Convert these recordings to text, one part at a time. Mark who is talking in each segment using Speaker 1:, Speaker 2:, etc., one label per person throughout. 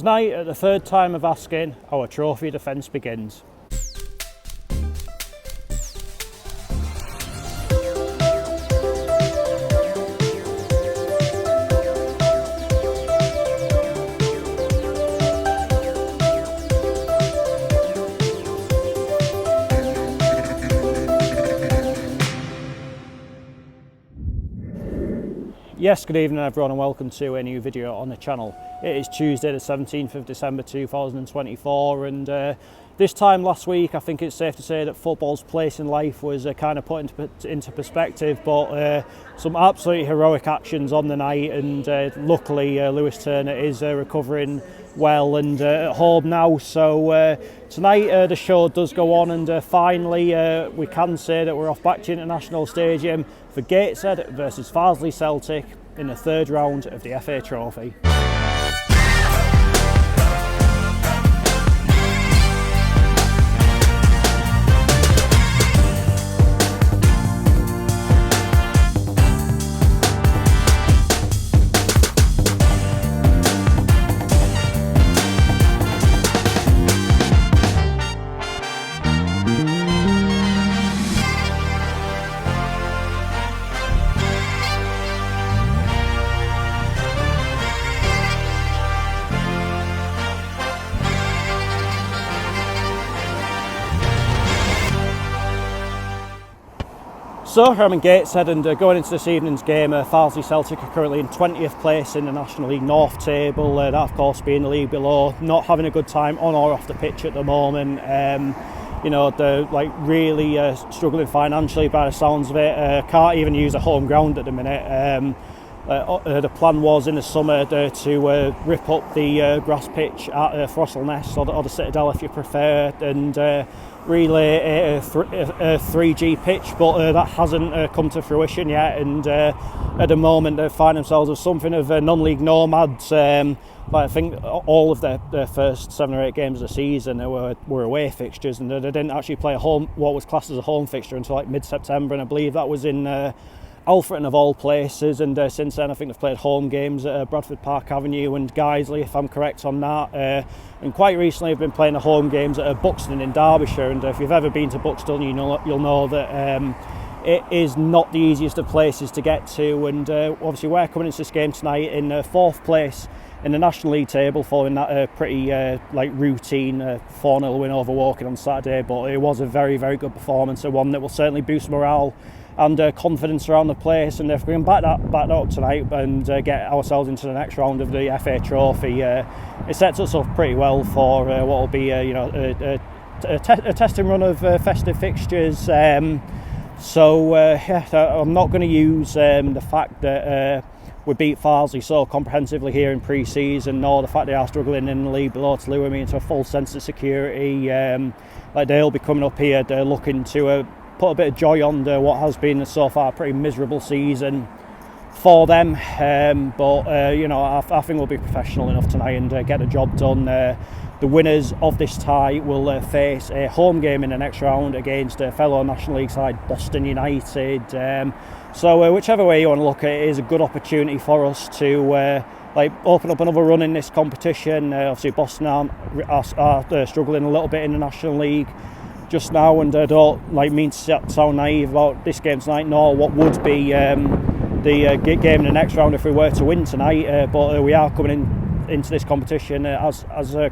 Speaker 1: Tonight, at the third time of asking, our trophy defence begins. Yes, good evening everyone and welcome to a new video on the channel. It is Tuesday the 17th of December 2024 and this time last week I think it's safe to say that football's place in life was kind of put into perspective, but some absolutely heroic actions on the night, and luckily Lewis Turner is recovering well and at home now. So tonight the show does go on, and finally we can say that we're off back to International Stadium for Gateshead versus Farsley Celtic in the third round of the FA Trophy. So I'm in Gateshead, and going into this evening's game, Farsley Celtic are currently in 20th place in the National League North table. That of course being the league below, not having a good time on or off the pitch at the moment. You know, they're like really struggling financially by the sounds of it. Can't even use a home ground at the minute. The plan was in the summer to rip up the grass pitch at Farsley or the Citadel if you prefer, and relay a 3G pitch, but that hasn't come to fruition yet, and at the moment they find themselves as something of non-league nomads. But I think all of their first 7 or 8 games of the season were away fixtures, and they didn't actually play what was classed as a home fixture until like mid-September, and I believe that was in Alfreton of all places, and since then I think they've played home games at Bradford Park Avenue and Guiseley, if I'm correct on that, and quite recently I've been playing the home games at Buxton in Derbyshire, and if you've ever been to Buxton you'll know that it is not the easiest of places to get to, and obviously we're coming into this game tonight in 4th place in the National League table following that pretty routine 4-0 win over Woking on Saturday, but it was a very, very good performance, and one that will certainly boost morale and confidence around the place, and if we can back that up tonight and get ourselves into the next round of the FA Trophy, it sets us up pretty well for what will be a testing run of festive fixtures. So I'm not going to use the fact that we beat Farsley so comprehensively here in pre-season, nor the fact they are struggling in the league below, to lure me into a false sense of security. Like they'll be coming up here, they're looking to put a bit of joy on what has been so far a pretty miserable season for them, but you know, I think we'll be professional enough tonight and get the job done. The winners of this tie will face a home game in the next round against a fellow National League side, Boston United. So whichever way you want to look at it, is a good opportunity for us to open up another run in this competition. Obviously Boston are struggling a little bit in the National League just now, and I don't mean to sound naive about this game tonight, nor what would be the game in the next round if we were to win tonight, but we are coming into this competition as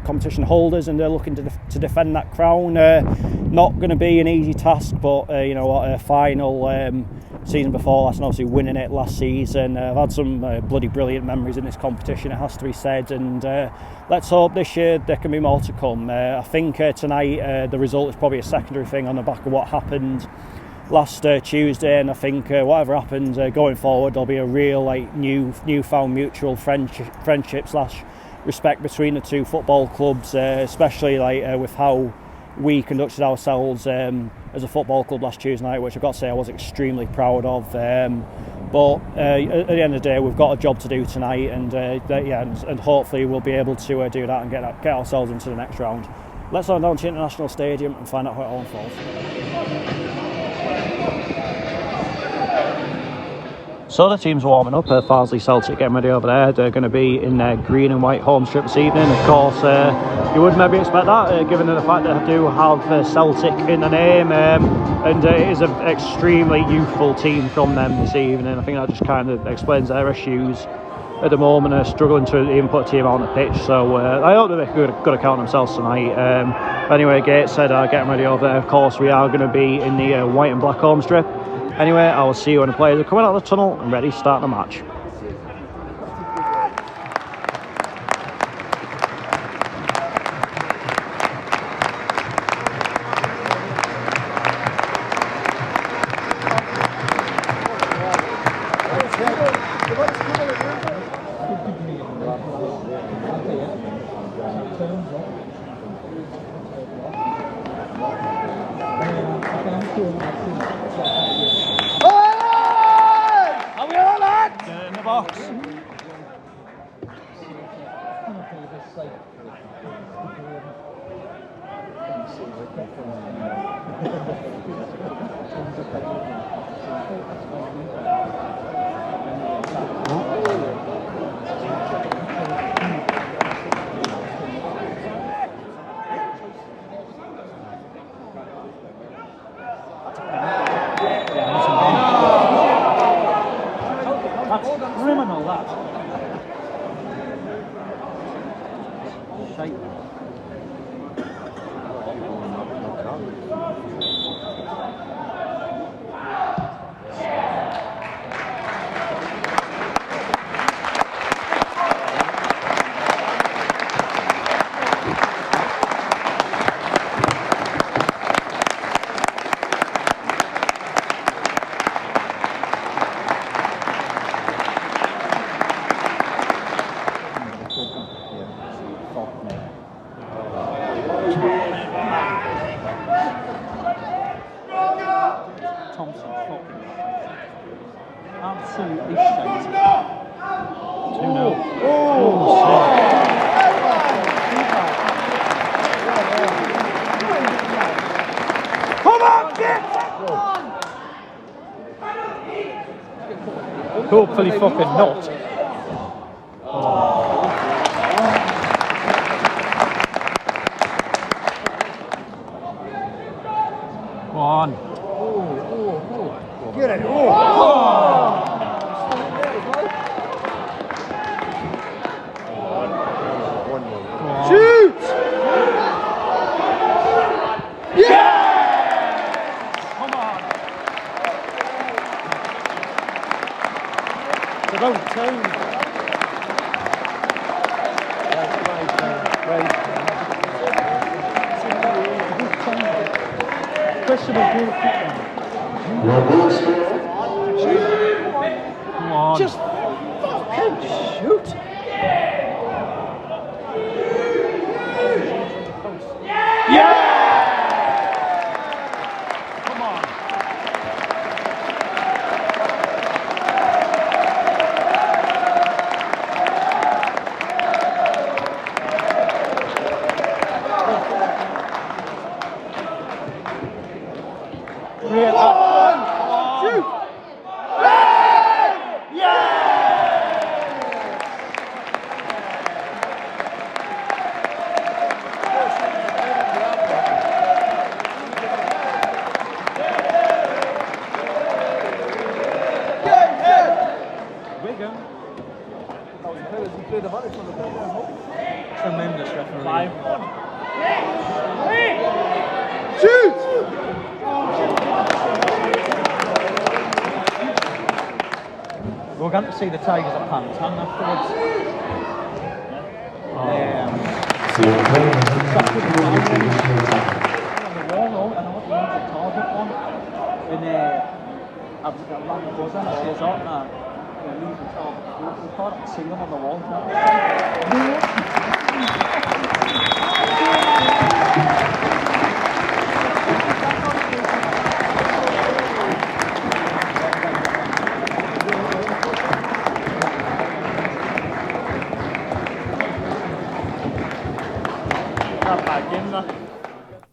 Speaker 1: competition holders, and they're looking to defend that crown. Not going to be an easy task, but you know what, a final season before last, and obviously winning it last season. I've had some bloody brilliant memories in this competition, it has to be said, and let's hope this year there can be more to come. I think tonight the result is probably a secondary thing on the back of what happened last Tuesday, and I think whatever happens going forward, there'll be a real newfound mutual friendship / respect between the two football clubs, especially with how we conducted ourselves as a football club last Tuesday night, which I've got to say I was extremely proud of. But at the end of the day, we've got a job to do tonight, and and hopefully we'll be able to do that and get ourselves into the next round. Let's head down to International Stadium and find out how it all unfolds. So the team's warming up. Farsley Celtic getting ready over there. They're going to be in their green and white home strip this evening. Of course, you would maybe expect that, given the fact that they do have Celtic in the name, and it is an extremely youthful team from them this evening. I think that just kind of explains their issues at the moment. Are struggling to even put a team on the pitch. So I hope they make a good account of themselves tonight. Anyway, Gateshead are getting ready over there. Of course, we are going to be in the white and black home strip. Anyway, I will see you when the players are coming out of the tunnel and ready to start the match. In the box. That's criminal, that. Shite. Absolutely shite. 2-0. Come on, get! Hopefully fucking not. Go on. Get it. Shoot! Yeah! Come on. It's about time. Come on. Just fucking shoot. Yeah! Come on. Shoot! Tremendous referee. 5-1. Shoot! We're going to see the Tigers at Pantan afterwards. On the wall, and I want to target one. And I've run the buzzer and I says, oh, no. We can't see them on the wall.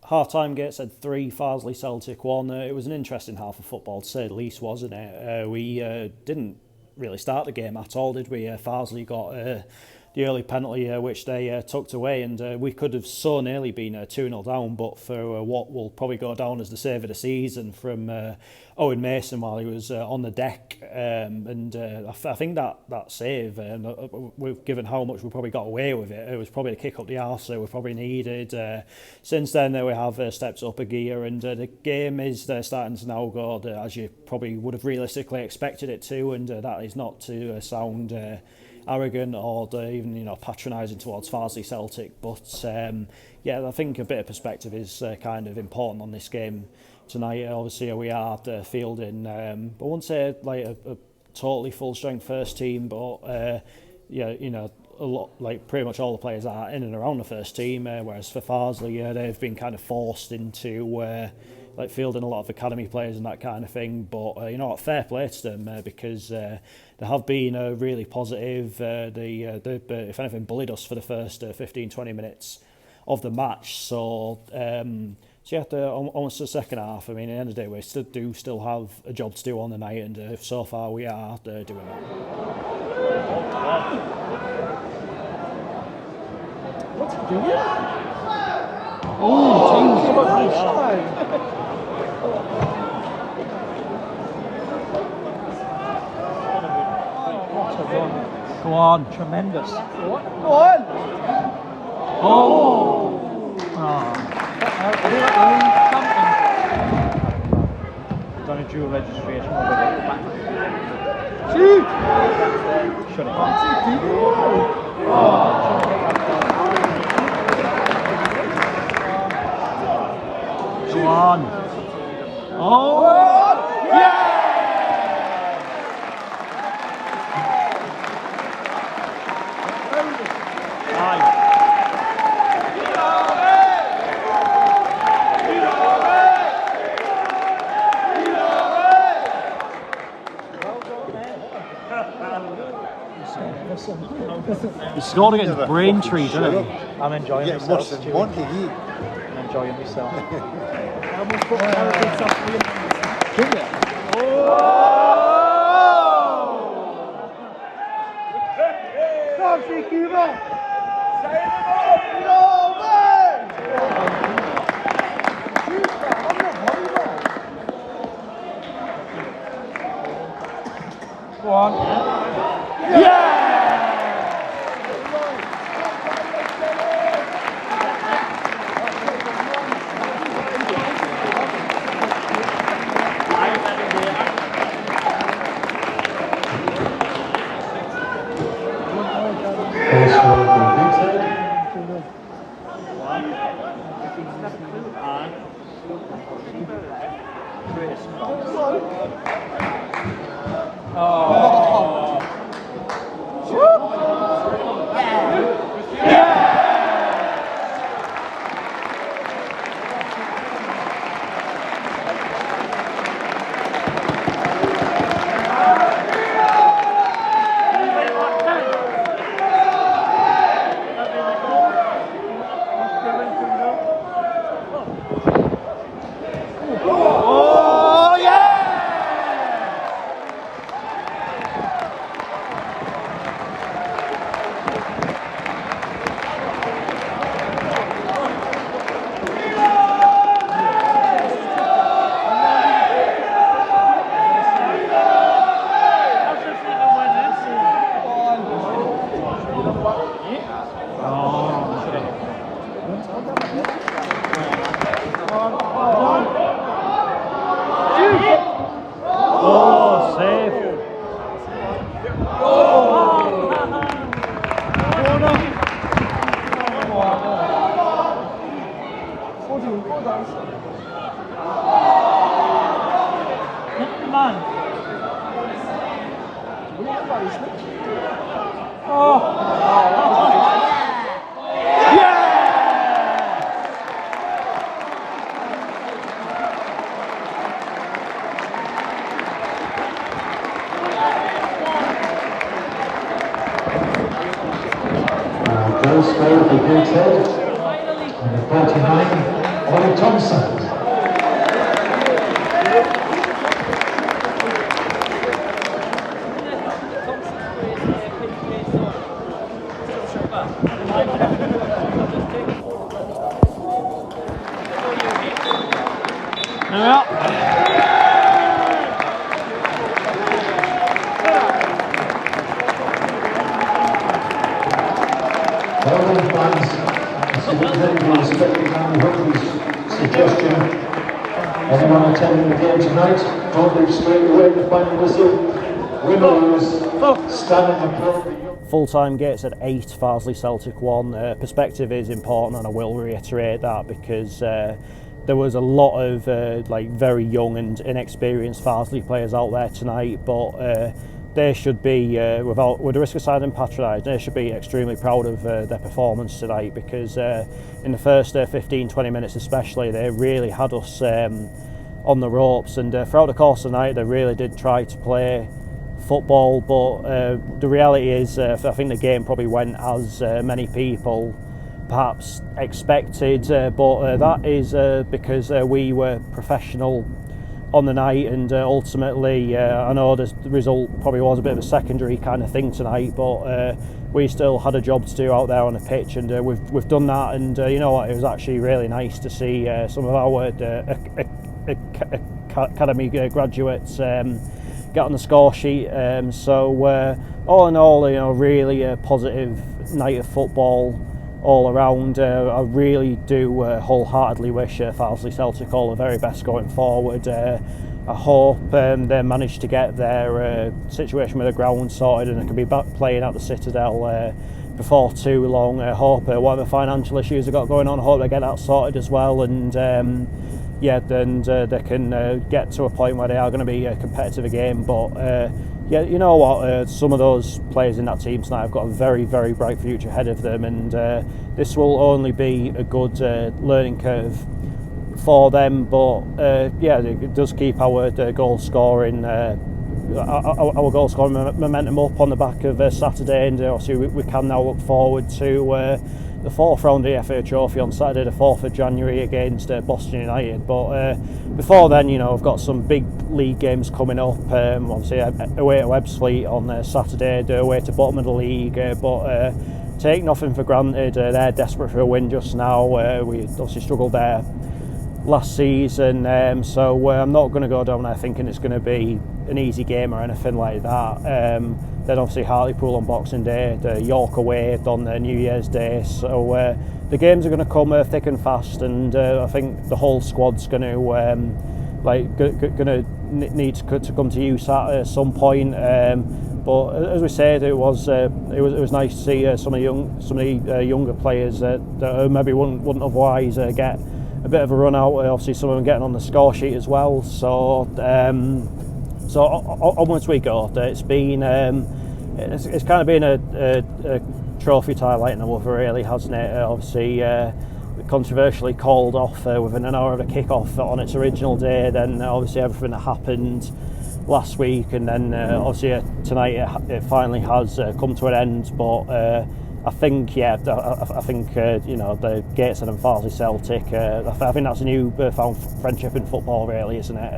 Speaker 1: Half-time, Gateshead 3, Farsley Celtic 1. It was an interesting half of football, to say the least, wasn't it? We didn't really start the game at all, did we? Farsley got the early penalty which they tucked away, and we could have so nearly been 2-0 down, but for what will probably go down as the save of the season from Owen Mason while he was on the deck. I think that save, we've given how much we probably got away with it was probably a kick up the arse we probably needed. Since then we have stepped up a gear, and the game is starting to now go as you probably would have realistically expected it to, and that is not to sound arrogant or even patronising towards Farsley Celtic, but I think a bit of perspective is kind of important on this game tonight. Obviously we are fielding, I won't say like a totally full strength first team, but a lot, like pretty much all the players are in and around the first team, whereas for Farsley they've been kind of forced into like fielding a lot of academy players and that kind of thing, but fair play to them because they have been really positive. They if anything bullied us for the first 15-20 minutes of the match, so almost the second half, I mean, at the end of the day we still have a job to do on the night, and so far we are doing that.
Speaker 2: What's he doing? Oh,
Speaker 3: Go on, tremendous.
Speaker 2: Go on!
Speaker 3: Oh! Done a dual registration over the
Speaker 2: Shoot!
Speaker 3: Shut it. Go on. Oh!
Speaker 2: Yeah!
Speaker 3: He scored against Braintree, didn't he? I'm enjoying myself.
Speaker 4: Worse than Monty,
Speaker 3: I'm enjoying myself. Go on. Yeah!
Speaker 5: Goal scorer for Gateshead, number 49, Ollie Thompson. Well done, fans. This is incredibly respected and Rugby's suggestion. Anyone attending the game tonight, don't leave straight away. The final whistle. Win or lose, stand and applaud.
Speaker 1: Full-time Gateshead 8, Farsley Celtic 1. Perspective is important, and I will reiterate that, because there was a lot of like very young and inexperienced Farsley players out there tonight, but they should be, with the risk of sounding patronised, they should be extremely proud of their performance tonight, because in the first 15-20 minutes especially, they really had us on the ropes, and throughout the course of the night they really did try to play football, but the reality is I think the game probably went as many people perhaps expected, but that is because we were professional on the night, and ultimately I know the result probably was a bit of a secondary kind of thing tonight, but we still had a job to do out there on the pitch, and we've done that, and you know what, it was actually really nice to see some of our academy graduates get on the score sheet. So all in all, you know, really a positive night of football all around. I really do wholeheartedly wish Farsley Celtic all the very best going forward. I hope they manage to get their situation with the ground sorted, and they can be back playing at the Citadel before too long. I hope whatever financial issues they've got going on, I hope they get that sorted as well, and yeah, and they can get to a point where they are going to be competitive again. But yeah, you know what, some of those players in that team tonight have got a very, very bright future ahead of them, and this will only be a good learning curve for them. But yeah, it does keep our goal scoring momentum up on the back of Saturday, and obviously we can now look forward to the fourth round of the FA Trophy on Saturday, the 4th of January against Boston United. But before then, you know, I've got some big league games coming up. Obviously, away at Webbsfleet on Saturday, away to bottom of the league. But take nothing for granted. They're desperate for a win just now. We obviously struggled there last season, so I'm not going to go down there thinking it's going to be an easy game or anything like that. Then obviously Hartlepool on Boxing Day, the York away on New Year's Day, so the games are going to come thick and fast, and I think the whole squad's going to need to come to use at some point. But as we said, it was nice to see some of the younger players that maybe wouldn't otherwise get a bit of a run out. Obviously, some of them getting on the score sheet as well. So onwards we go. It's been it's kind of been a trophy tie like no other, really, hasn't it? Obviously, controversially called off within an hour of the kick-off on its original day. Then obviously everything that happened last week, and then obviously tonight it finally has come to an end. But I think, yeah, I think you know, the Gateshead and Farsley Celtic, I think that's a new found friendship in football, really, isn't it?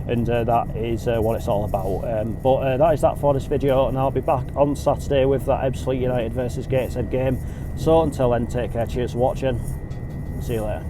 Speaker 1: And that is what it's all about. But that is that for this video, and I'll be back on Saturday with that Ebbsfleet United versus Gateshead game. So until then, take care, cheers for watching, see you later.